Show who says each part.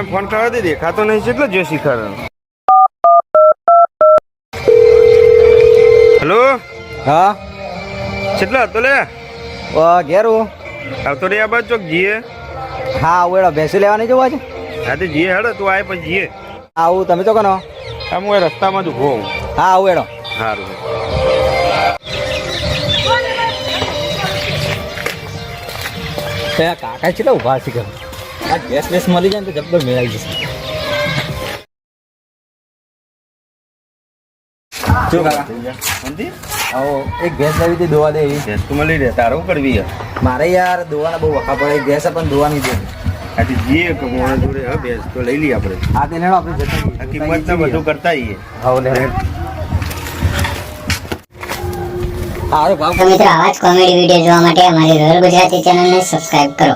Speaker 1: કેમ ફોન કરવા દે દેખાતો નહીં કેટલો જો શિખર હેલો
Speaker 2: હા
Speaker 1: કેટલા હતો લે
Speaker 2: ઘેરું
Speaker 1: આવતો રે આ બાજુ ચોક જીએ
Speaker 2: હા આવું એડો ભેંસું લેવાની જવું આજે
Speaker 1: હા તો જીએ હેડો તું આય પછી જીએ
Speaker 2: આવું તમે તો કનો
Speaker 1: આ હું એ રસ્તામાં જ ઉભો હું
Speaker 2: હા આવું એડો
Speaker 1: સારું
Speaker 2: કાકા છે ઉભા છે ઘર આ ગેસ વેસ મળી જાય ને તો જબ્બર મેળવી જશે શું કાકા આવો એક ભેંસ લેવી હતી દોવા દે એવી
Speaker 1: તું મળી રહે તારું કરવી
Speaker 2: મારે યાર દોવાના બહુ વખા પડે ગેસ પણ દોવા નહીં દે
Speaker 1: આથી જીએ કે મોણા જોડે હવે બેસ તો લઈ લઈએ આપણે
Speaker 2: હા તે લેણો આપણે જતા
Speaker 1: આ કિંમત ને બધું કરતા આવીએ
Speaker 2: હા લે સારો ભાવ
Speaker 3: તો મિત્રો આવા જ કોમેડી વિડીયો જોવા માટે અમારી રોયલ ગુજરાતી ચેનલને સબસ્ક્રાઇબ કરો.